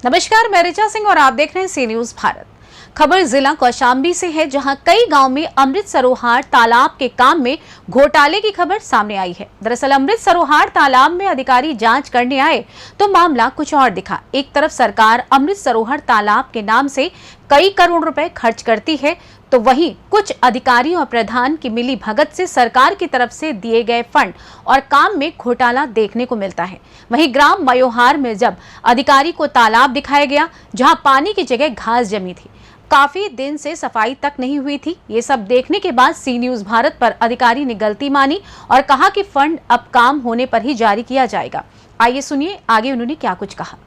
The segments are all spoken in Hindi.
नमस्कार, मैं ऋचा सिंह और आप देख रहे हैं सी न्यूज भारत। खबर जिला कौशाम्बी से है, जहां कई गांव में अमृत सरोवर तालाब के काम में घोटाले की खबर सामने आई है। दरअसल अमृत सरोवर तालाब में अधिकारी जांच करने आए तो मामला कुछ और दिखा। एक तरफ सरकार अमृत सरोवर तालाब के नाम से कई करोड़ रुपए खर्च करती है, तो वहीं कुछ अधिकारियों और प्रधान की मिली भगत से सरकार की तरफ से दिए गए फंड और काम में घोटाला देखने को मिलता है। वहीं ग्राम मयोहार में जब अधिकारी को तालाब दिखाया गया, जहां पानी की जगह घास जमी थी, काफी दिन से सफाई तक नहीं हुई थी। ये सब देखने के बाद सी न्यूज भारत पर अधिकारी ने गलती मानी और कहा कि फंड अब काम होने पर ही जारी किया जाएगा। आइए सुनिए आगे उन्होंने क्या कुछ कहा।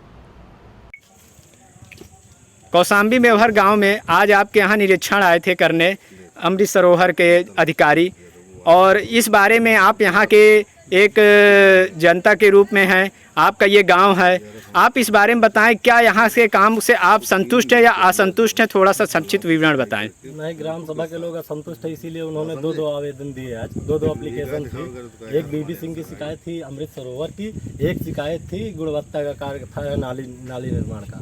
कौशाम्बी मेवहर गांव में आज आपके यहां निरीक्षण आए थे करने अमृत सरोवर के अधिकारी, और इस बारे में आप यहां के एक जनता के रूप में हैं, आपका ये गांव है, आप इस बारे में बताएं, क्या यहां से काम से आप संतुष्ट हैं या असंतुष्ट हैं? थोड़ा सा संक्षिप्त विवरण बताएं। नहीं, ग्राम सभा के लोग असंतुष्ट है, इसीलिए उन्होंने दो आवेदन दिए। आज दो एप्लीकेशन थी। एक बीबी सिंह की शिकायत थी अमृत सरोवर की, एक शिकायत थी गुणवत्ता का कार्य था नाली निर्माण का।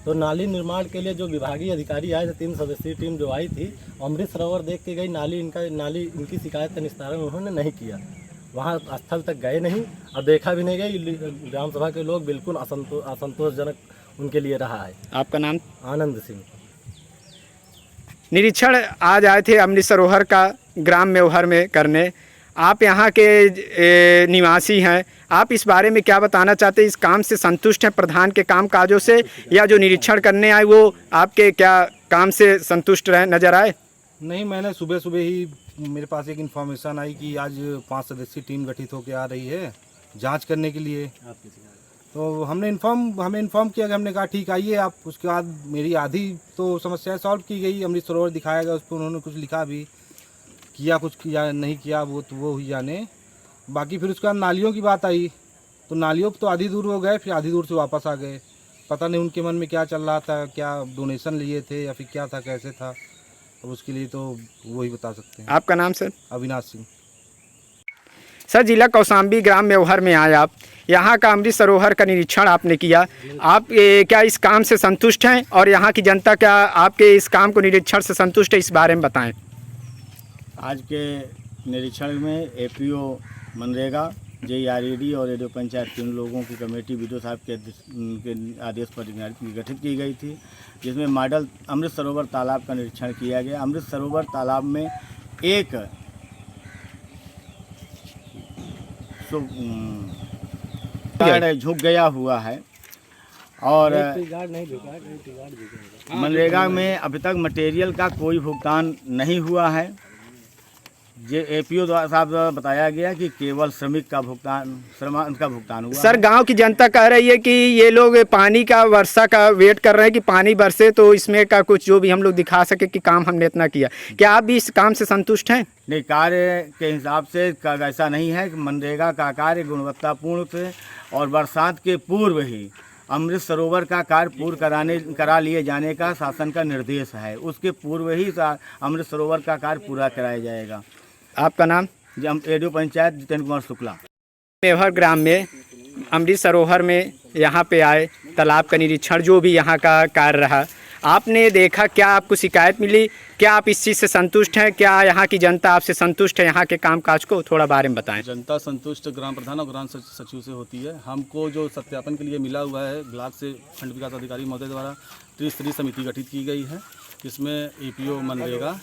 तो नाली निर्माण के लिए जो विभागीय अधिकारी आए थे, 3 सदस्यीय टीम जो आई थी, अमृत सरोवर देख के गई, नाली इनकी शिकायत का निस्तारण उन्होंने नहीं किया। वहाँ स्थल तक गए नहीं और देखा भी नहीं गए। ग्राम सभा के लोग बिल्कुल असंतोषजनक उनके लिए रहा है। आपका नाम? आनंद सिंह। निरीक्षण आज आए थे अमृत सरोवर का ग्राम मेवहर में करने, आप यहाँ के निवासी हैं, आप इस बारे में क्या बताना चाहते हैं? इस काम से संतुष्ट हैं प्रधान के काम काजों से, या जो निरीक्षण करने आए वो आपके क्या काम से संतुष्ट रहे नजर आए? नहीं, मैंने सुबह ही मेरे पास एक इन्फॉर्मेशन आई कि आज 5 सदस्यीय टीम गठित होकर आ रही है जांच करने के लिए। तो हमें इन्फॉर्म किया कि हमने कहा ठीक आइए आप। उसके बाद मेरी आधी तो समस्या सॉल्व की गई। अमृत सरोवर दिखाया गया, उस पर उन्होंने कुछ लिखा भी, किया कुछ किया नहीं किया वो ही जाने। बाकी फिर उसके बाद नालियों की बात आई, तो नालियों तो आधी दूर हो गए, फिर आधी दूर से वापस आ गए। पता नहीं उनके मन में क्या चल रहा था, क्या डोनेशन लिए थे या फिर क्या था, कैसे था, अब उसके लिए तो वही बता सकते हैं। आपका नाम सर? अविनाश सिंह। सर, जिला कौशाम्बी ग्राम मेवहर में आए आप, यहाँ का अमृत सरोवर का निरीक्षण आपने किया, आप क्या इस काम से संतुष्ट हैं और यहाँ की जनता क्या आपके इस काम को निरीक्षण से संतुष्ट है? इस बारे में बताएं। आज के निरीक्षण में एपीओ मनरेगा, जेईआरईडी और रेडियो पंचायत 3 लोगों की कमेटी वीडियो साहब के आदेश पर गठित की गई थी, जिसमें मॉडल अमृत सरोवर तालाब का निरीक्षण किया गया। अमृत सरोवर तालाब में एक झुक गया हुआ है और मनरेगा में अभी तक मटेरियल का कोई भुगतान नहीं हुआ है। ये एपीओ साहब द्वारा बताया गया कि केवल श्रमिक का भुगतान हुआ। सर, गांव की जनता कह रही है कि ये लोग पानी का वर्षा का वेट कर रहे हैं कि पानी बरसे तो इसमें का कुछ जो भी हम लोग दिखा सके कि काम हमने इतना किया। क्या आप भी इस काम से संतुष्ट हैं? नहीं, कार्य के हिसाब से ऐसा नहीं है कि मनरेगा का कार्य गुणवत्तापूर्ण थे और बरसात के पूर्व ही अमृत सरोवर का कार्य पूर्ण करा लिए जाने का शासन का निर्देश है। उसके पूर्व ही अमृत सरोवर का कार्य पूरा कराया जाएगा। आपका नाम? रेडियो पंचायत जितेंद्र कुमार शुक्ला। मेवहर ग्राम में अमृत सरोवर में यहाँ पे आए, तालाब का निरीक्षण जो भी यहाँ का कार्य रहा, आपने देखा, क्या आपको शिकायत मिली? क्या आप इस चीज़ से संतुष्ट हैं? क्या यहाँ की जनता आपसे संतुष्ट है? यहाँ के कामकाज को थोड़ा बारे में बताएं। जनता संतुष्ट ग्राम प्रधान और ग्राम सचिव से होती है। हमको जो सत्यापन के लिए मिला हुआ है, ब्लॉक से खंड विकास अधिकारी महोदय द्वारा त्रिस्तरीय समिति गठित की गई है, जिसमें एपीओ मनरेगा,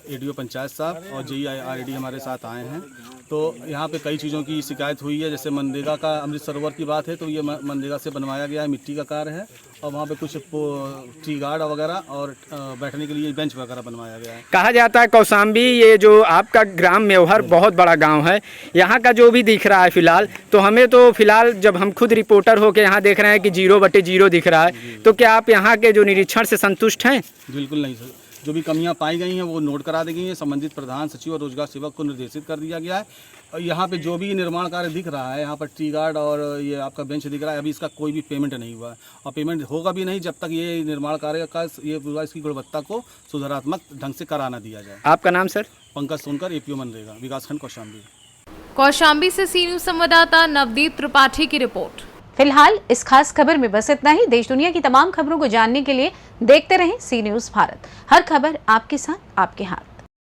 रेडियो पंचायत साहब और जेईआरईडी हमारे साथ आए हैं। तो यहाँ पे कई चीज़ों की शिकायत हुई है। जैसे मनरेगा का अमृत सरोवर की बात है तो ये मनरेगा से बनवाया गया है, मिट्टी का कार्य है, और वहाँ पे कुछ टी गार्ड वगैरह और बैठने के लिए बेंच वगैरह बनवाया गया है। कहा जाता है कौशाम्बी, ये जो आपका ग्राम मेवहर बहुत बड़ा गांव है, यहाँ का जो भी दिख रहा है फिलहाल, तो हमें तो फिलहाल जब हम खुद रिपोर्टर होकर यहाँ देख रहे हैं कि 0/0 दिख रहा है, तो क्या आप यहाँ के जो निरीक्षण से संतुष्ट हैं? बिल्कुल नहीं सर, जो भी कमियां पाई गई हैं वो नोट करा दी गई हैं। संबंधित प्रधान सचिव और रोजगार सेवक को निर्देशित कर दिया गया है। और यहाँ पे जो भी निर्माण कार्य दिख रहा है, यहाँ पर टी गार्ड और ये आपका बेंच दिख रहा है, अभी इसका कोई भी पेमेंट नहीं हुआ है और पेमेंट होगा भी नहीं जब तक ये निर्माण कार्य का ये पूरा इसकी गुणवत्ता को सुधारात्मक ढंग से करा ना दिया जाए। आपका नाम सर? पंकज सोनकर, एपीओ मनरेगा, विकासखंड कौशाम्बी। कौशाम्बी से सी न्यूज संवाददाता नवदीप त्रिपाठी की रिपोर्ट। फिलहाल इस खास खबर में बस इतना ही। देश दुनिया की तमाम खबरों को जानने के लिए देखते रहें सी न्यूज़ भारत। हर खबर आपके साथ, आपके हाथ।